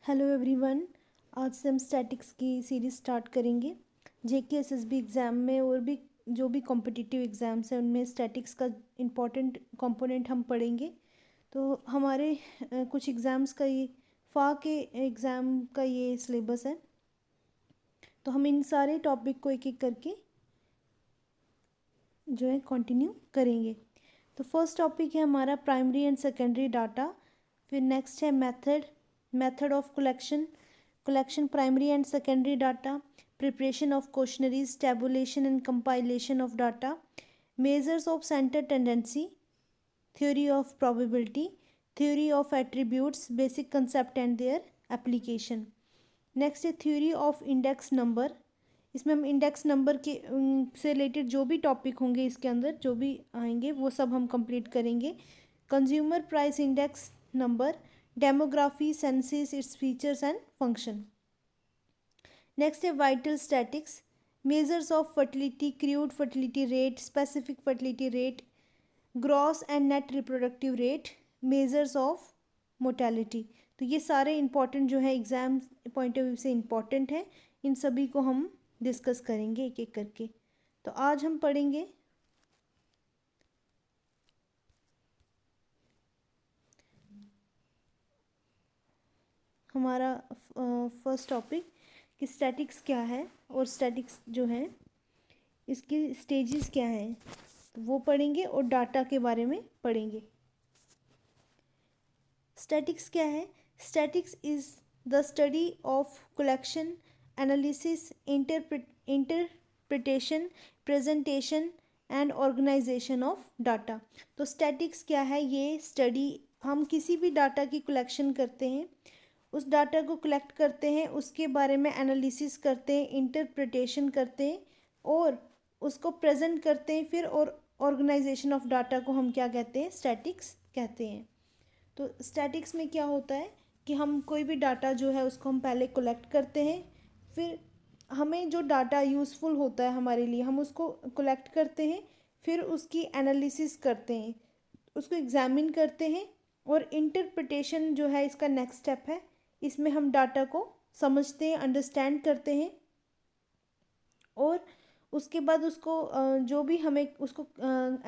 Hello everyone. आज से हम स्टैटिक्स की सीरीज़ स्टार्ट करेंगे। जेके एसएसबी एग्ज़ाम में और भी जो भी कॉम्पिटिटिव एग्ज़ाम्स हैं उनमें स्टैटिक्स का इम्पॉर्टेंट कंपोनेंट हम पढ़ेंगे। तो हमारे कुछ एग्ज़ाम्स का ये के एग्ज़ाम का ये सिलेबस है। तो हम इन सारे टॉपिक को एक एक करके जो है कंटिन्यू करेंगे। तो फर्स्ट टॉपिक है हमारा प्राइमरी एंड सेकेंडरी डाटा। फिर नेक्स्ट है method of collection primary and secondary data, preparation of questionnaires, tabulation and compilation of data, measures of centre tendency, theory of probability, theory of attributes, basic concept and their application. Next है theory of index number. इसमें हम index number के से related जो भी topic होंगे इसके अंदर जो भी आएंगे वो सब हम कंप्लीट करेंगे। Consumer price index number, demography, census, its features and function. Next है vital statistics, measures of fertility, crude fertility rate, specific fertility rate, gross and net reproductive rate, measures of mortality. तो ये सारे important जो है exam point of view से important है। इन सभी को हम डिस्कस करेंगे एक एक करके। तो आज हम पढ़ेंगे हमारा फर्स्ट टॉपिक कि स्टैटिक्स क्या है और स्टैटिक्स जो है इसकी स्टेजेस क्या हैं तो वो पढ़ेंगे और डाटा के बारे में पढ़ेंगे। स्टैटिक्स क्या है? Statics is the study of collection, analysis, interpretation, presentation and organisation of data. तो स्टैटिक्स क्या है? ये स्टडी, हम किसी भी डाटा की कलेक्शन करते हैं, उस डाटा को कलेक्ट करते हैं, उसके बारे में एनालिसिस करते हैं, इंटरप्रिटेशन करते हैं और उसको प्रेजेंट करते हैं। फिर और ऑर्गेनाइजेशन ऑफ डाटा को हम क्या कहते हैं? स्टैटिक्स कहते हैं। तो स्टैटिक्स में क्या होता है कि हम कोई भी डाटा जो है उसको हम पहले कलेक्ट करते हैं, फिर हमें जो डाटा यूज़फुल होता है हमारे लिए हम उसको कलेक्ट करते हैं, फिर उसकी एनालिसिस करते हैं, उसको एग्जामिन करते हैं और इंटरप्रिटेशन जो है इसका नेक्स्ट स्टेप है। इसमें हम डाटा को समझते हैं, अंडरस्टैंड करते हैं और उसके बाद उसको जो भी हमें उसको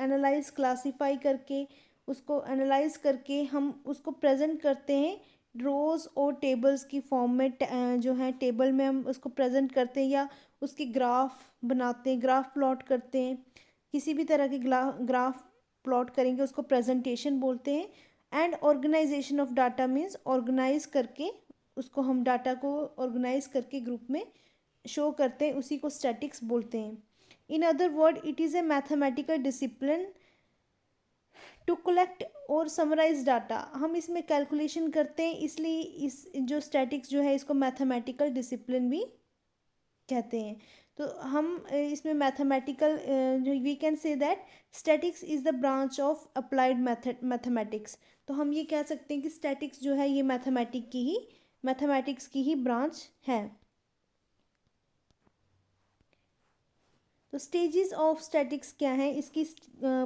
एनालाइज क्लासीफाई करके उसको एनालाइज करके हम उसको प्रेजेंट करते हैं रोज़ और टेबल्स की फॉर्म में। जो है टेबल में हम उसको प्रेजेंट करते हैं या उसके ग्राफ बनाते हैं, ग्राफ प्लॉट करते हैं। किसी भी तरह के ग्राफ प्लॉट करेंगे उसको प्रेजेंटेशन बोलते हैं। And organisation of data means organise करके उसको हम डाटा को ऑर्गेनाइज करके ग्रुप में शो करते हैं, उसी को स्टैटिक्स बोलते हैं। In other word it is a mathematical discipline to collect और समराइज डाटा। हम इसमें कैलकुलेशन करते हैं, इसलिए इस जो स्टैटिक्स जो है इसको मैथमेटिकल डिसिप्लिन भी कहते हैं। तो हम इसमें मैथमेटिकल जो we can say that statics is the branch of applied mathematics. तो हम ये कह सकते हैं कि स्टैटिक्स जो है ये मैथमेटिक्स की ही ब्रांच है। तो स्टेजेस ऑफ स्टैटिक्स क्या है? इसकी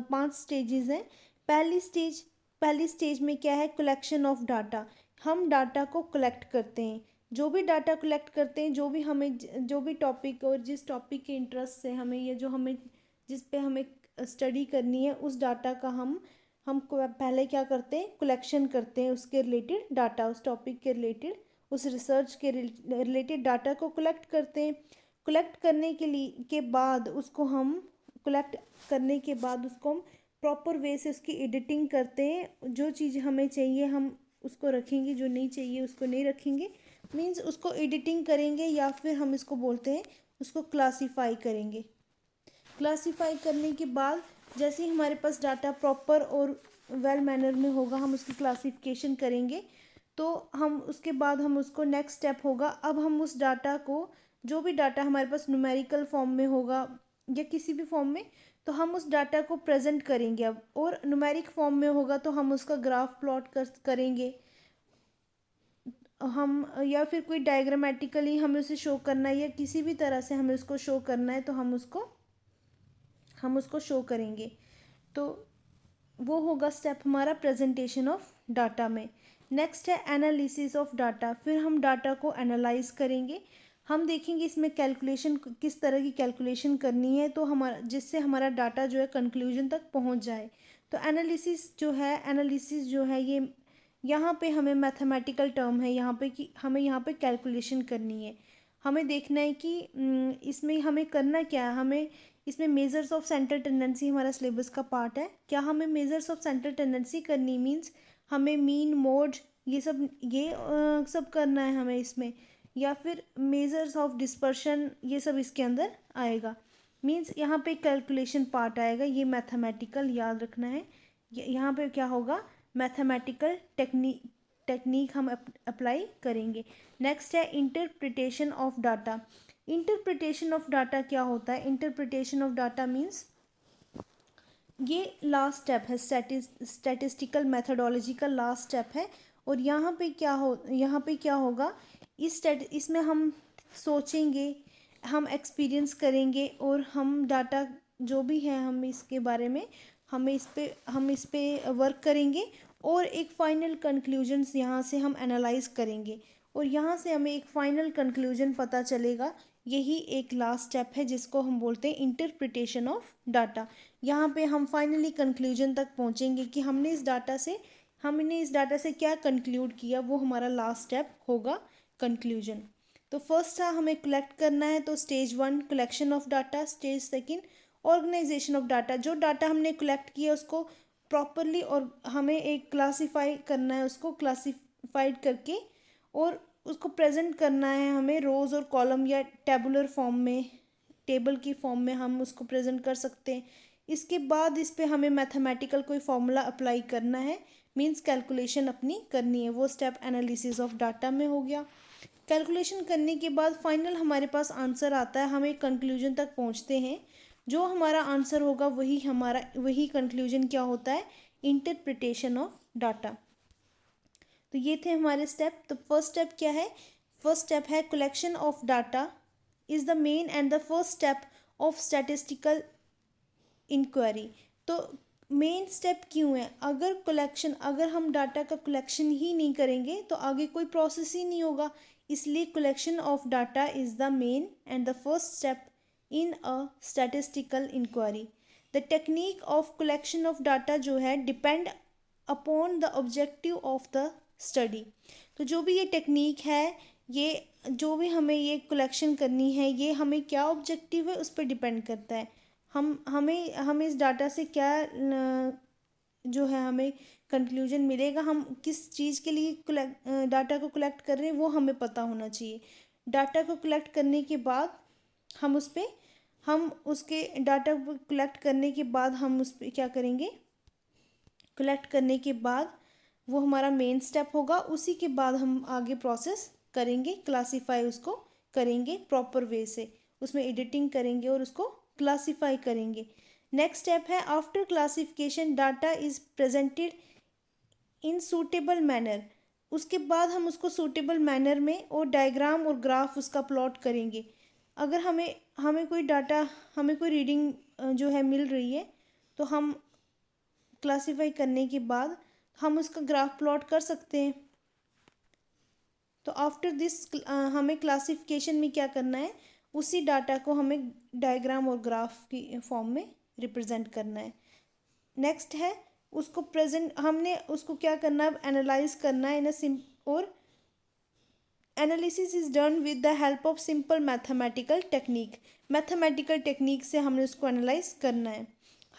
5 स्टेजेस हैं। पहली स्टेज में क्या है? Collection of data. हम डाटा को कलेक्ट करते हैं, जो भी डाटा कलेक्ट करते हैं, जो भी टॉपिक और जिस टॉपिक के इंटरेस्ट से हमें ये जो हमें जिस पे हमें स्टडी करनी है उस डाटा का हम पहले क्या करते हैं? कलेक्शन करते हैं, उसके रिलेटेड डाटा, उस टॉपिक के रिलेटेड, उस रिसर्च के रिलेटेड डाटा को कलेक्ट करते हैं। कलेक्ट करने के बाद उसको हम प्रॉपर वे से उसकी एडिटिंग करते हैं। जो चीज़ हमें चाहिए हम उसको रखेंगे, जो नहीं चाहिए उसको नहीं रखेंगे। मीन्स उसको एडिटिंग करेंगे या फिर हम इसको बोलते हैं उसको क्लासीफाई करेंगे। क्लासीफाई करने के बाद जैसे ही हमारे पास डाटा प्रॉपर और वेल मैनर में होगा हम उसकी क्लासिफिकेशन करेंगे। तो हम उसके बाद हम उसको नेक्स्ट स्टेप होगा, अब हम उस डाटा को, जो भी डाटा हमारे पास न्यूमेरिकल फॉर्म में होगा या किसी भी फॉर्म में, तो हम उस डाटा को प्रेजेंट करेंगे। अब और न्यूमेरिक फॉर्म में होगा तो हम उसका ग्राफ प्लॉट करेंगे हम, या फिर कोई डायग्रामेटिकली हमें उसे शो करना है या किसी भी तरह से हमें उसको शो करना है तो हम उसको शो करेंगे। तो वो होगा स्टेप हमारा प्रेजेंटेशन ऑफ डाटा में। नेक्स्ट है एनालिसिस ऑफ डाटा, फिर हम डाटा को एनालाइज करेंगे, हम देखेंगे इसमें कैलकुलेशन किस तरह की कैलकुलेशन करनी है तो हमारा जिससे हमारा डाटा जो है कंक्लूजन तक पहुंच जाए। तो एनालिसिस जो है ये यहाँ पे हमें मैथमेटिकल टर्म है यहाँ पे कि हमें यहाँ पे कैलकुलेशन करनी है, हमें देखना है कि इसमें हमें करना क्या है, हमें इसमें मेजर्स ऑफ सेंट्रल टेंडेंसी हमारा सिलेबस का पार्ट है, क्या हमें मेजर्स ऑफ सेंट्रल टेंडेंसी करनी मीन्स हमें मीन मोड ये सब करना है हमें इसमें, या फिर मेजर्स ऑफ डिस्पर्शन ये सब इसके अंदर आएगा। मीन्स यहाँ पे कैलकुलेशन पार्ट आएगा, ये मैथमेटिकल याद रखना है। यहाँ पे क्या होगा, मैथमेटिकल टेक्निक हम अप्लाई करेंगे। नेक्स्ट है interpretation of data. Interpretation of data क्या होता है, इंटरप्रिटेशन ऑफ डाटा मीन्स ये लास्ट स्टेप है, स्टैटिस्टिकल मेथडोलॉजी का लास्ट स्टेप है। और यहाँ पे क्या होगा, इसमें हम सोचेंगे, हम एक्सपीरियंस करेंगे और हम डाटा जो भी है हम इसके बारे में हम इस पे वर्क करेंगे और एक फ़ाइनल कंक्लूजन्स यहाँ से हम एनालाइज करेंगे और यहाँ से हमें एक फ़ाइनल कंक्लूजन पता चलेगा। यही एक लास्ट स्टेप है जिसको हम बोलते हैं इंटरप्रिटेशन ऑफ डाटा। यहाँ पे हम फाइनली कंक्लूजन तक पहुँचेंगे कि हमने इस डाटा से क्या कंक्लूड किया, वो हमारा लास्ट स्टेप होगा कंक्लूजन। तो फर्स्ट था हमें कलेक्ट करना है, तो stage 1 collection of data, stage 2 organisation of data. जो डाटा हमने कलेक्ट किया उसको प्रॉपरली और हमें एक क्लासीफाई करना है, उसको क्लासीफाइड करके और उसको प्रेजेंट करना है हमें रोज़ और कॉलम या टेबुलर फॉर्म में, टेबल की फॉर्म में हम उसको प्रेजेंट कर सकते हैं। इसके बाद इस पे हमें मैथमेटिकल कोई फॉर्मूला अप्लाई करना है, मींस कैलकुलेशन अपनी करनी है, वो स्टेप एनालिसिस ऑफ डाटा में हो गया। कैलकुलेशन करने के बाद फाइनल हमारे पास आंसर आता है, हम एक कंक्लूजन तक पहुंचते हैं, जो हमारा आंसर होगा वही कंक्लूजन क्या होता है, इंटरप्रिटेशन ऑफ डाटा। तो ये थे हमारे स्टेप। तो फर्स्ट स्टेप क्या है, फर्स्ट स्टेप है collection of data is the main and the first step of statistical inquiry. तो मेन स्टेप क्यों है, अगर हम डाटा का कलेक्शन ही नहीं करेंगे तो आगे कोई प्रोसेस ही नहीं होगा, इसलिए collection of data is the main and the first step in a statistical inquiry. The technique of collection of data जो है depend upon the objective of the study. तो जो भी ये टेक्निक है, ये जो भी हमें ये कलेक्शन करनी है, ये हमें क्या ऑब्जेक्टिव है उस पर डिपेंड करता है। हमें इस डाटा से क्या जो है हमें कंक्लूजन मिलेगा, हम किस चीज़ के लिए डाटा को कलेक्ट कर रहे हैं वो हमें पता होना चाहिए। डाटा को कलेक्ट करने के बाद हम उसके डाटा को कलेक्ट करने के बाद हम उस पर क्या करेंगे, कलेक्ट करने के बाद वो हमारा मेन स्टेप होगा, उसी के बाद हम आगे प्रोसेस करेंगे, क्लासीफाई उसको करेंगे प्रॉपर वे से, उसमें एडिटिंग करेंगे और उसको क्लासीफाई करेंगे। नेक्स्ट स्टेप है after classification data is presented in suitable manner. उसके बाद हम उसको सूटेबल मैनर में और डायग्राम और ग्राफ उसका प्लॉट करेंगे। अगर हमें कोई रीडिंग जो है मिल रही है तो हम क्लासीफाई करने के बाद हम उसका ग्राफ प्लॉट कर सकते हैं। तो आफ्टर दिस हमें क्लासिफिकेशन में क्या करना है, उसी डाटा को हमें डायग्राम और ग्राफ की फॉर्म में रिप्रेजेंट करना है। नेक्स्ट है हमने उसको क्या करना है, एनालाइज करना है और analysis is done with the help of simple mathematical technique से हमने उसको एनालाइज करना है।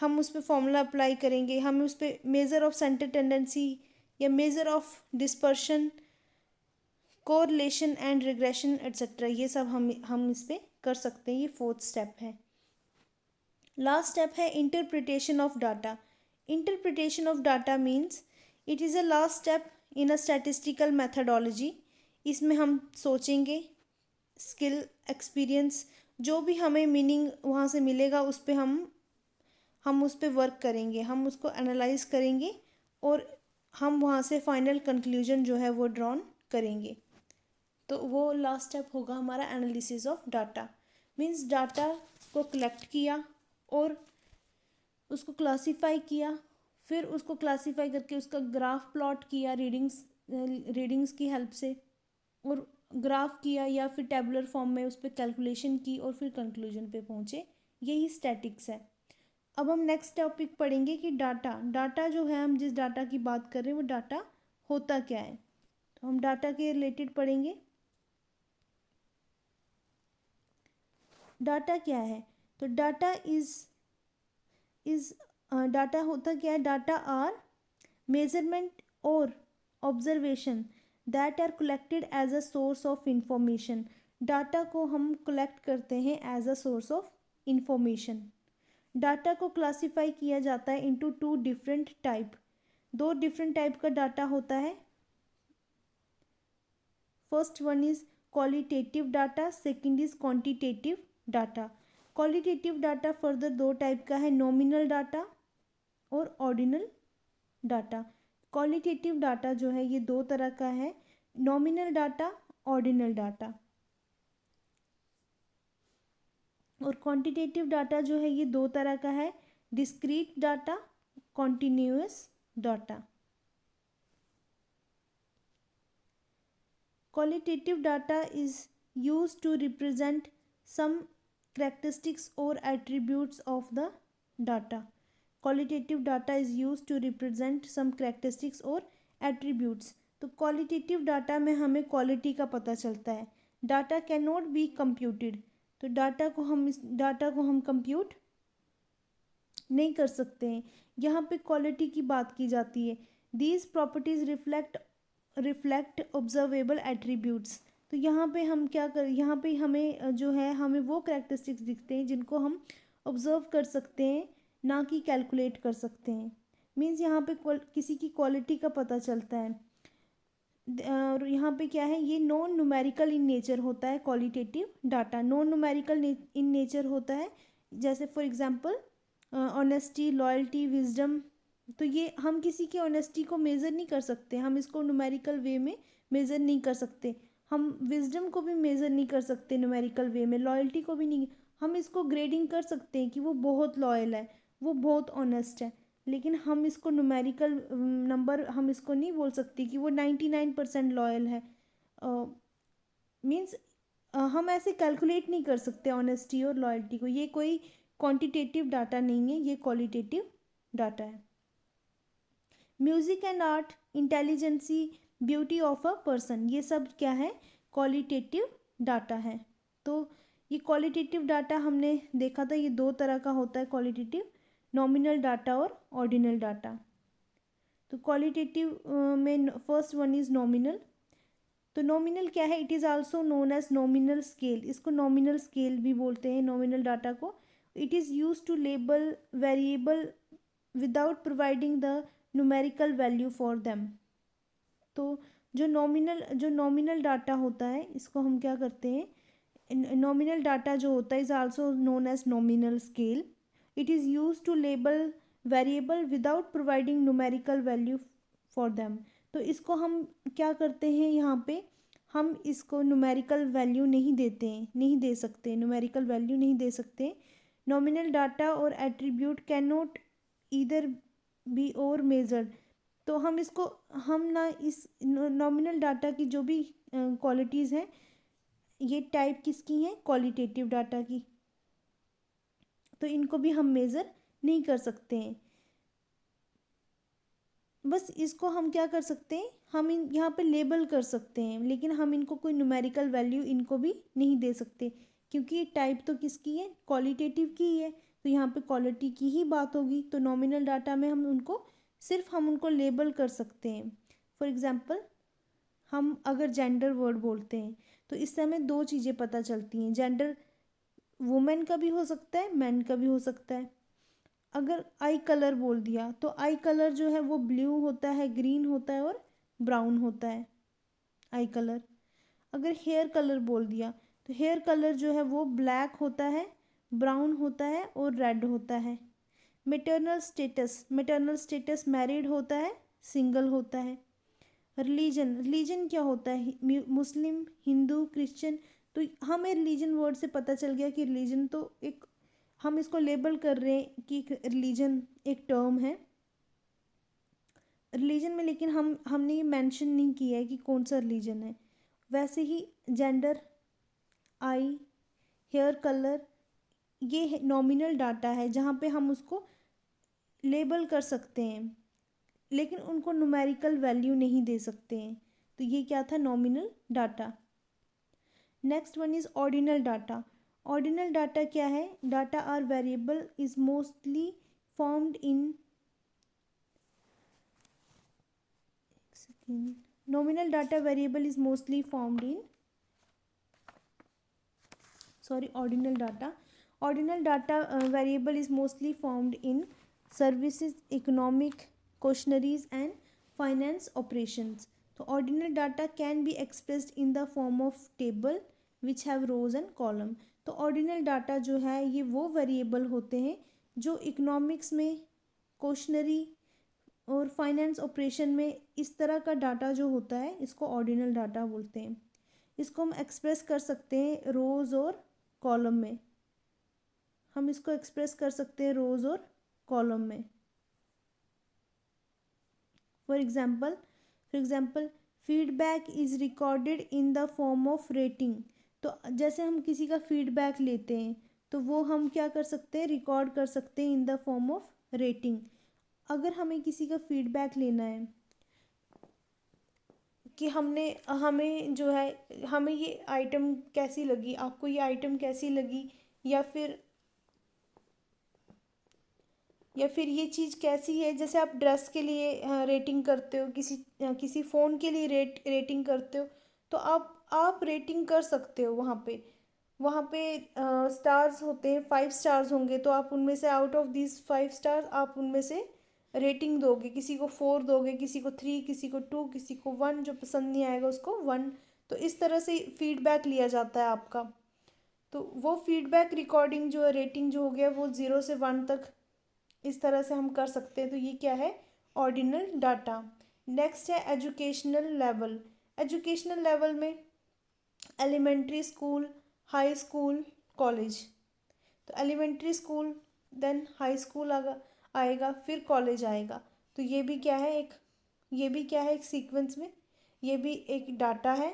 हम उस पर फॉर्मूला अप्लाई करेंगे, हम उस पर मेज़र ऑफ सेंटर टेंडेंसी या measure of dispersion, correlation and regression etcetera, ये सब हम इस पर कर सकते हैं। ये फोर्थ स्टेप है। लास्ट स्टेप है interpretation of data. Interpretation of data means it is a last step in a statistical methodology. इसमें हम सोचेंगे, स्किल, एक्सपीरियंस, जो भी हमें मीनिंग वहाँ से मिलेगा उस पर हम उस पर वर्क करेंगे, हम उसको एनालाइज करेंगे और हम वहाँ से फाइनल कंक्लूजन जो है वो ड्रॉन करेंगे। तो वो लास्ट स्टेप होगा हमारा analysis of data. Means data को कलेक्ट किया और उसको क्लासीफाई किया, फिर उसको क्लासीफाई करके उसका ग्राफ प्लॉट किया, रीडिंग्स रीडिंग्स की हेल्प से, और ग्राफ किया या फिर टेबुलर फॉर्म में उस पर कैलकुलेशन की और फिर कंक्लूजन पे पहुँचे। यही स्टैटिक्स है। अब हम नेक्स्ट टॉपिक पढ़ेंगे कि डाटा। डाटा जो है, हम जिस डाटा की बात कर रहे हैं वो डाटा होता क्या है। तो हम डाटा के रिलेटेड पढ़ेंगे। डाटा क्या है? तो डाटा इज डाटा होता क्या है? डाटा आर मेजरमेंट और observation that are collected as a source of information. Data को हम कलेक्ट करते हैं as a source of information. Data को क्लासिफाई किया जाता है इनटू टू डिफरेंट टाइप। दो डिफरेंट टाइप का डाटा होता है। First one is qualitative data, second is quantitative data. Qualitative data further दो टाइप का है, नॉमिनल डाटा और ऑर्डिनल डाटा। क्वालिटेटिव डाटा जो है ये दो तरह का है, नॉमिनल डाटा, ऑर्डिनल डाटा। और क्वांटिटेटिव डाटा जो है ये दो तरह का है, discrete data, continuous data. Qualitative data is used to represent some characteristics or attributes of the data. Qualitative data is used to represent some characteristics or attributes. तो qualitative data में हमें क्वालिटी का पता चलता है। Data can not be computed, तो data को हम कंप्यूट नहीं कर सकते हैं। यहाँ पे क्वालिटी की बात की जाती है। These properties reflect observable attributes. तो यहाँ पे हम क्या कर, यहाँ पे हमें जो है हमें वो करेक्टरिस्टिक्स दिखते हैं जिनको हम ऑब्जर्व कर सकते हैं, ना कि कैलकुलेट कर सकते हैं। मीन्स यहाँ पे किसी की क्वालिटी का पता चलता है। और यहाँ पे क्या है, ये नॉन न्यूमेरिकल इन नेचर होता है। Qualitative data non numerical in nature होता है। जैसे for example honesty, loyalty, wisdom. तो ये हम किसी की ऑनेस्टी को मेज़र नहीं कर सकते, हम इसको न्यूमेरिकल वे में मेज़र नहीं कर सकते। हम विजडम को भी मेज़र नहीं कर सकते न्यूमेरिकल वे में, लॉयल्टी को भी नहीं। हम इसको ग्रेडिंग कर सकते हैं कि वो बहुत लॉयल है, वो बहुत ऑनेस्ट है, लेकिन हम इसको न्यूमेरिकल नंबर हम इसको नहीं बोल सकते कि वो 99% लॉयल है। मीन्स हम ऐसे कैलकुलेट नहीं कर सकते ऑनेस्टी और लॉयल्टी को। ये कोई क्वांटिटेटिव डाटा नहीं है, ये क्वालिटेटिव डाटा है। Music and art, intelligency, beauty of a person, ये सब क्या है? क्वालिटेटिव डाटा है। तो ये क्वालिटेटिव डाटा हमने देखा था, ये दो तरह का होता है क्वालिटेटिव, नॉमिनल डाटा और ऑर्डिनल डाटा। तो क्वालिटेटिव में फर्स्ट वन इज नॉमिनल। तो नॉमिनल क्या है? It is also known as nominal scale. इसको नॉमिनल स्केल भी बोलते हैं, नॉमिनल डाटा को। It is use to label variable without providing the numerical value for them. तो जो नॉमिनल डाटा होता है, इसको हम क्या करते हैं, नॉमिनल डाटा जो होता है is also known as nominal scale. It is use to label variable without providing numerical value for them. तो इसको हम क्या करते हैं, यहाँ पे हम इसको न्यूमेरिकल वैल्यू नहीं देते हैं, नहीं दे सकते, न्यूमेरिकल वैल्यू नहीं दे सकते। नॉमिनल डाटा और attribute can not either be और मेजर्ड। तो हम ना इस नॉमिनल डाटा की जो भी क्वालिटीज़ हैं, ये टाइप किसकी हैं? क्वालिटेटिव डाटा की। तो इनको भी हम मेज़र नहीं कर सकते हैं। बस इसको हम क्या कर सकते हैं, हम यहाँ पे लेबल कर सकते हैं, लेकिन हम इनको कोई न्यूमेरिकल वैल्यू इनको भी नहीं दे सकते, क्योंकि टाइप तो किसकी है? क्वालिटेटिव की ही है। तो यहाँ पे क्वालिटी की ही बात होगी। तो नॉमिनल डाटा में हम उनको लेबल कर सकते हैं। फॉर एग्जांपल, हम अगर जेंडर वर्ड बोलते हैं तो इससे हमें दो चीज़ें पता चलती हैं। जेंडर वुमेन का भी हो सकता है, मैन का भी हो सकता है। अगर आई कलर बोल दिया तो आई कलर जो है वो ब्लू होता है, ग्रीन होता है और ब्राउन होता है आई कलर। अगर हेयर कलर बोल दिया तो हेयर कलर जो है वो ब्लैक होता है, ब्राउन होता है और रेड होता है। मैटरनल स्टेटस मैरिड होता है, सिंगल होता है। रिलीजन क्या होता है? मुस्लिम, हिंदू, क्रिश्चियन। तो हमें रिलीजन वर्ड से पता चल गया कि रिलीजन तो एक, हम इसको लेबल कर रहे हैं कि रिलीजन एक टर्म है। रिलीजन में, लेकिन हमने ये मेंशन नहीं किया है कि कौन सा रिलीजन है। वैसे ही जेंडर, आई, हेयर कलर, ये नॉमिनल डाटा है जहाँ पे हम उसको लेबल कर सकते हैं, लेकिन उनको न्यूमेरिकल वैल्यू नहीं दे सकते हैं। तो ये क्या था? Nominal data. Next one is ordinal data. Ordinal data क्या है? Data are variable is mostly formed in nominal data variable is mostly formed in ordinal data variable is mostly formed in services, economic, questionnaires and finance operations. So ordinal data can be expressed in the form of table which have rows and column. तो ordinal data जो है ये वो variable होते हैं जो economics में, questionnaire और फाइनेंस ऑपरेशन में इस तरह का डाटा जो होता है इसको ऑर्डिनल डाटा बोलते हैं। इसको हम एक्सप्रेस कर सकते हैं रोज़ और कॉलम में। हम इसको एक्सप्रेस कर सकते हैं रोज़ और कॉलम में। For example feedback is recorded in the form of rating. तो जैसे हम किसी का फीडबैक लेते हैं तो वो हम क्या कर सकते हैं? रिकॉर्ड कर सकते हैं इन द फॉर्म ऑफ रेटिंग। अगर हमें किसी का फीडबैक लेना है कि हमें जो है हमें ये आइटम कैसी लगी, आपको ये आइटम कैसी लगी, या फिर ये चीज़ कैसी है। जैसे आप ड्रेस के लिए रेटिंग करते हो, किसी फ़ोन के लिए रेटिंग करते हो, तो आप रेटिंग कर सकते हो। वहाँ पे स्टार्स होते हैं, 5 स्टार्स होंगे, तो आप उनमें से आउट ऑफ दिस 5 स्टार्स आप उनमें से रेटिंग दोगे। किसी को 4 दोगे, किसी को 3, किसी को 2, किसी को 1, जो पसंद नहीं आएगा उसको 1। तो इस तरह से फीडबैक लिया जाता है आपका। तो वो फीडबैक रिकॉर्डिंग जो है, रेटिंग जो हो गया वो 0 से 1 तक इस तरह से हम कर सकते हैं। तो ये क्या है? Ordinal data. नेक्स्ट है एजुकेशनल लेवल। एजुकेशनल लेवल में elementary school, high school, college. तो elementary school, then high school आएगा, फिर कॉलेज आएगा। तो ये भी क्या है? एक सीक्वेंस में ये भी एक डाटा है।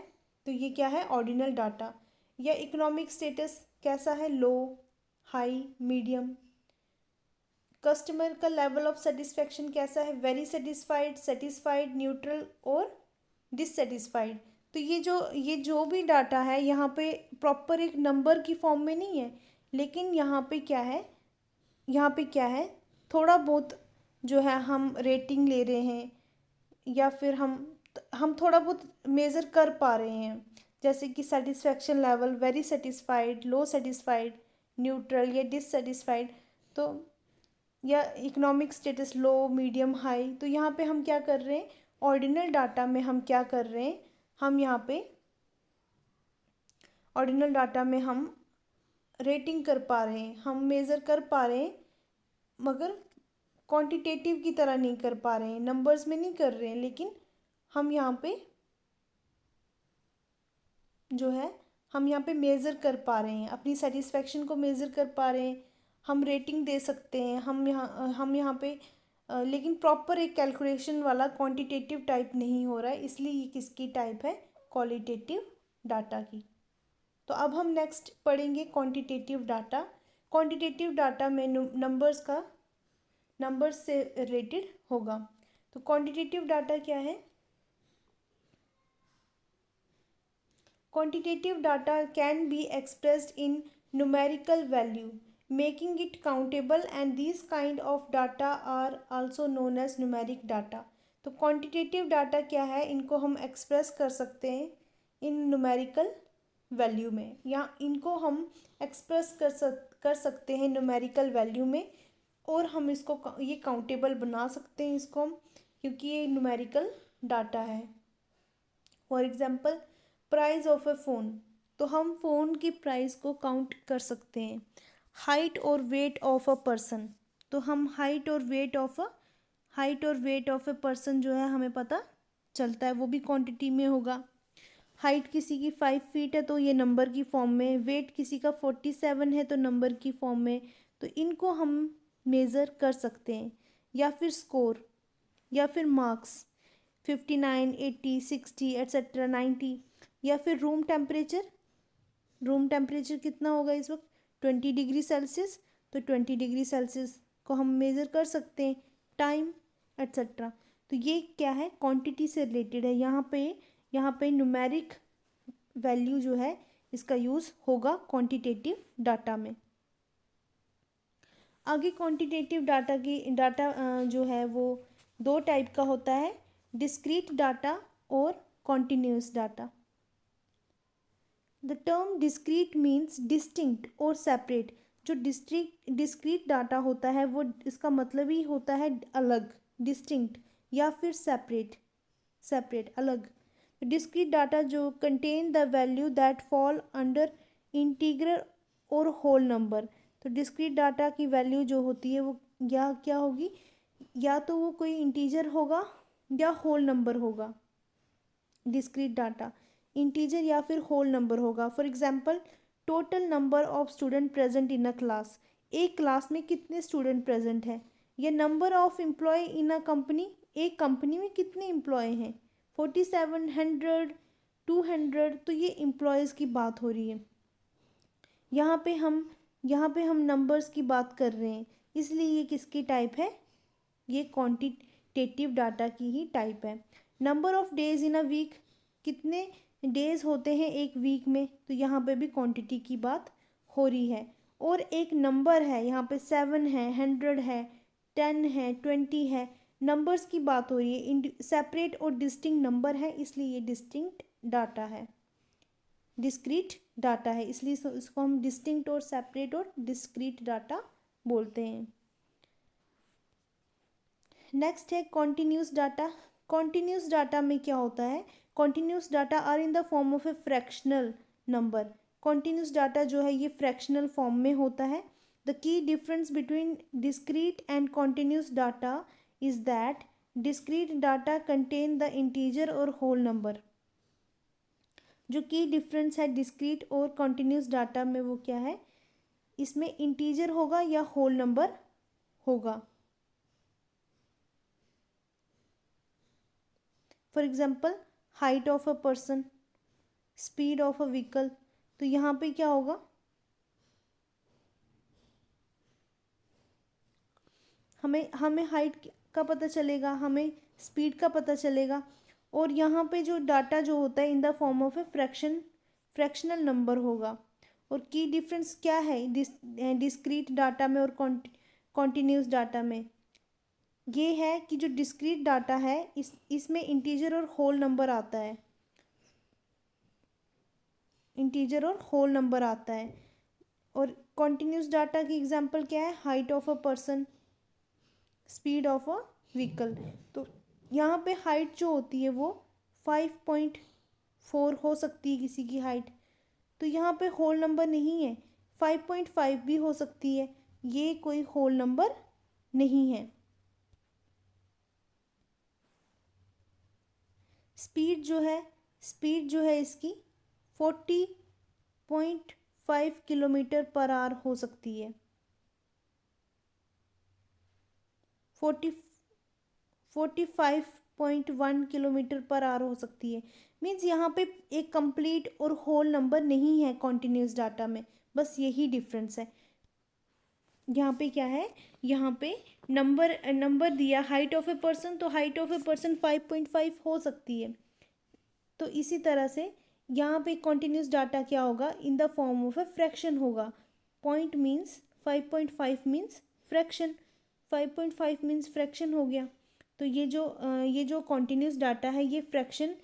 तो ये क्या है? Ordinal data. या इकोनॉमिक स्टेटस कैसा है? लो, हाई, मीडियम। कस्टमर का लेवल ऑफ सेटिस्फेक्शन कैसा है? वेरी सेटिस्फाइड, सेटिस्फाइड, न्यूट्रल और डिससेटिस्फाइड। तो ये जो भी डाटा है यहाँ पे प्रॉपर एक नंबर की फॉर्म में नहीं है, लेकिन यहाँ पे क्या है, थोड़ा बहुत जो है हम रेटिंग ले रहे हैं, या फिर हम थोड़ा बहुत मेज़र कर पा रहे हैं। जैसे कि सेटिस्फेक्शन लेवल, वेरी सेटिस्फाइड, लो सेटिस्फाइड, न्यूट्रल या डिससेटिस्फाइड। तो या इकोनॉमिक स्टेटस लो, मीडियम, हाई। तो यहाँ पे हम क्या कर रहे हैं? ऑर्डिनल डाटा में हम क्या कर रहे हैं? हम यहाँ पे ऑर्डिनल डाटा में हम रेटिंग कर पा रहे हैं, हम मेज़र कर पा रहे हैं, मगर क्वांटिटेटिव की तरह नहीं कर पा रहे हैं, नंबर्स में नहीं कर रहे हैं, लेकिन हम यहाँ पे जो है हम यहाँ पे मेज़र कर पा रहे हैं, अपनी सेटिस्फेक्शन को मेज़र कर पा रहे हैं, हम रेटिंग दे सकते हैं। हम यहाँ पे लेकिन प्रॉपर एक कैलकुलेशन वाला क्वांटिटेटिव टाइप नहीं हो रहा है, इसलिए ये किसकी टाइप है? क्वालिटेटिव डाटा की। तो अब हम नेक्स्ट पढ़ेंगे क्वांटिटेटिव डाटा। क्वांटिटेटिव डाटा में नंबर्स से रिलेटेड होगा। तो क्वांटिटेटिव डाटा क्या है? Quantitative data can be expressed in numerical value, making it countable, and these kind of data are also known as numeric data. तो quantitative data क्या है? इनको हम express कर सकते हैं in numerical value में, या इनको हम express कर सकते हैं numerical value में, और हम इसको ये countable बना सकते हैं इसको हम, क्योंकि ये numerical data है। For example price of A phone. तो हम फ़ोन की प्राइस को काउंट कर सकते हैं। हाइट और वेट ऑफ अ पर्सन। तो हम हाइट और वेट ऑफ ए पर्सन जो है हमें पता चलता है, वो भी क्वांटिटी में होगा। हाइट किसी की 5 फीट है तो ये नंबर की फॉर्म में, वेट किसी का 47 है तो नंबर की फॉर्म में। तो इनको हम मेज़र कर सकते हैं। या फिर स्कोर, या फिर मार्क्स 59, 80, 60 एट्सेट्रा 90, या फिर रूम टेम्परेचर कितना होगा इस वक्त 20 डिग्री सेल्सियस, तो 20 डिग्री सेल्सियस को हम मेज़र कर सकते हैं, टाइम एट्सेट्रा। तो ये क्या है, क्वांटिटी से रिलेटेड है। यहाँ पे न्यूमेरिक वैल्यू जो है इसका यूज़ होगा क्वांटिटेटिव डाटा में। आगे क्वांटिटेटिव डाटा जो है वो दो टाइप का होता है, डिस्क्रीट डाटा और continuous data. The term discrete means distinct और सेपरेट। जो डिस्क्रीट डाटा होता है वो इसका मतलब ही होता है अलग, डिस्टिंक्ट या फिर सेपरेट अलग। डिस्क्रीट डाटा जो contain the value that fall under integral और होल नंबर। तो डिस्क्रीट डाटा की वैल्यू जो होती है वो या क्या होगी, या तो वो कोई इंटीजर होगा या होल नंबर होगा। डिस्क्रीट डाटा इंटीजर या फिर होल नंबर होगा। For example, total number of student present in a class, एक क्लास में कितने स्टूडेंट प्रेजेंट है। या number of employ in a company, एक कंपनी में कितने एम्प्लॉय हैं, 47, 100, 200। तो ये एम्प्लॉयज़ की बात हो रही है। यहाँ पे हम नंबर्स की बात कर रहे हैं, इसलिए ये किसकी टाइप है, ये क्वांटिटेटिव डाटा की ही टाइप है। Number of days in a week, कितने डेज होते हैं एक वीक में, तो यहाँ पे भी क्वांटिटी की बात हो रही है। और एक नंबर है, यहाँ पे 7 है, 100 है, 10 है, 20 है, नंबर्स की बात हो रही है। सेपरेट और डिस्टिंक्ट नंबर है, इसलिए ये डिस्टिंक्ट डाटा है, डिस्क्रीट डाटा है, इसलिए इसको हम डिस्टिंक्ट और सेपरेट और डिस्क्रीट डाटा बोलते हैं। नेक्स्ट है कॉन्टिन्यूस डाटा। कॉन्टिन्यूस डाटा में क्या होता है, continuous data are in the form of a fractional number. Continuous data जो है ये फ्रैक्शनल फॉर्म में होता है। The key difference between discrete and continuous data is that discrete data contain the integer और होल नंबर। जो की difference है डिस्क्रीट और कॉन्टिन्यूस डाटा में वो क्या है, इसमें इंटीजर होगा या होल नंबर होगा। For example, height of a person, speed of a vehicle. तो यहाँ पे क्या होगा, हमें हाइट का पता चलेगा, हमें स्पीड का पता चलेगा। और यहाँ पे जो डाटा जो होता है इन the form of a fractional number होगा। और की डिफरेंस क्या है डिस्क्रीट डाटा में और कॉन्टिन्यूस डाटा में, ये है कि जो डिस्क्रीट डाटा है इसमें इंटीजर और होल नंबर आता है, इंटीजर और होल नंबर आता है। और कॉन्टिन्यूस डाटा की एग्जांपल क्या है, height of a person, speed of a vehicle. तो यहाँ पे हाइट जो होती है वो 5.4 हो सकती है किसी की हाइट, तो यहाँ पे होल नंबर नहीं है, 5.5 भी हो सकती है, ये कोई होल नंबर नहीं है। स्पीड जो है इसकी 40.5 किलोमीटर पर आवर हो सकती है, 45.1 किलोमीटर पर आवर हो सकती है। मीन्स यहाँ पे एक कंप्लीट और होल नंबर नहीं है कॉन्टिन्यूस डाटा में, बस यही डिफरेंस है। यहाँ पे क्या है, यहाँ पे नंबर दिया हाइट ऑफ ए पर्सन, तो हाइट ऑफ ए पर्सन 5.5 हो सकती है। तो इसी तरह से यहाँ पे कॉन्टिन्यूस डाटा क्या होगा, in the form of a fraction होगा। Point means 5.5 means fraction, 5.5 means fraction हो गया। तो ये जो कॉन्टिन्यूस डाटा है ये फ्रैक्शन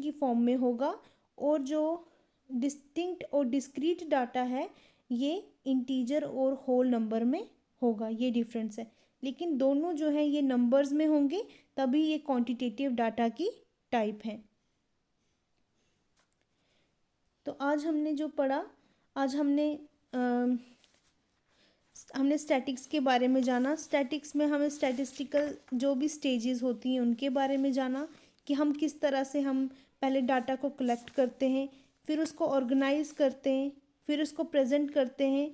की फॉर्म में होगा। और जो डिस्टिंक्ट और डिस्क्रीट डाटा है ये इंटीजर और होल नंबर में होगा, ये डिफरेंस है। लेकिन दोनों जो है ये नंबर्स में होंगे, तभी ये क्वांटिटेटिव डाटा की टाइप है। तो आज हमने जो पढ़ा, आज हमने स्टैटिक्स के बारे में जाना। स्टैटिक्स में हमें स्टैटिस्टिकल जो भी स्टेजेस होती हैं उनके बारे में जाना, कि हम किस तरह से हम पहले डाटा को कलेक्ट करते हैं, फिर उसको ऑर्गेनाइज करते हैं, फिर उसको प्रेजेंट करते हैं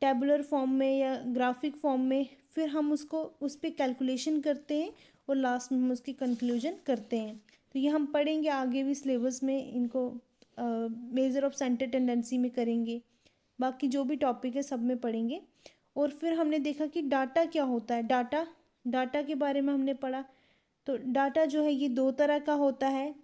टैबुलर फॉर्म में या ग्राफिक फॉर्म में, फिर हम उसको उस पर कैलकुलेशन करते हैं और लास्ट में हम उसकी कंक्लूजन करते हैं। तो ये हम पढ़ेंगे आगे भी सिलेबस में, इनको मेजर ऑफ सेंटर टेंडेंसी में करेंगे, बाकी जो भी टॉपिक है सब में पढ़ेंगे। और फिर हमने देखा कि डाटा क्या होता है। डाटा के बारे में हमने पढ़ा। तो डाटा जो है ये दो तरह का होता है,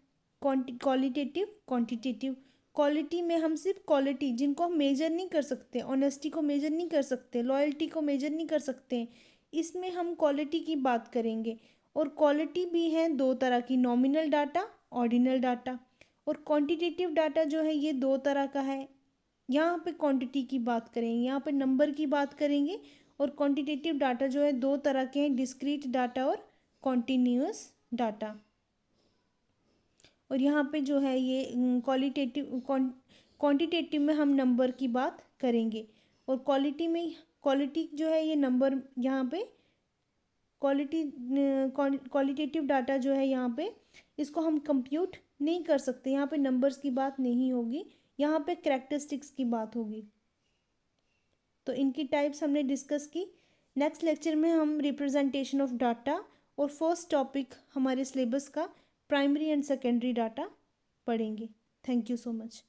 क्वालिटेटिव, क्वांटिटेटिव। क्वालिटी में हम सिर्फ क्वालिटी जिनको हम मेजर नहीं कर सकते, ऑनेस्टी को मेजर नहीं कर सकते, लॉयल्टी को मेजर नहीं कर सकते, इसमें हम क्वालिटी की बात करेंगे। और क्वालिटी भी है दो तरह की, नॉमिनल डाटा, ऑर्डिनल डाटा। और क्वांटिटेटिव डाटा जो है ये दो तरह का है। यहाँ पे क्वांटिटी की बात करेंगे, यहाँ पे नंबर की बात करेंगे। और क्वांटिटेटिव डाटा जो है दो तरह के हैं, डिस्क्रीट डाटा और कॉन्टिन्यूस डाटा। और यहाँ पे जो है ये क्वांटिटेटिव में हम नंबर की बात करेंगे। और क्वालिटी जो है ये नंबर, यहाँ पे क्वालिटेटिव डाटा जो है यहाँ पे इसको हम कंप्यूट नहीं कर सकते, यहाँ पे नंबर्स की बात नहीं होगी, यहाँ पे कैरेक्टरिस्टिक्स की बात होगी। तो इनकी टाइप्स हमने डिस्कस की। नेक्स्ट लेक्चर में हम रिप्रेजेंटेशन ऑफ डाटा और फर्स्ट टॉपिक हमारे सिलेबस का प्राइमरी एंड सेकेंडरी डाटा पढ़ेंगे। Thank you so much.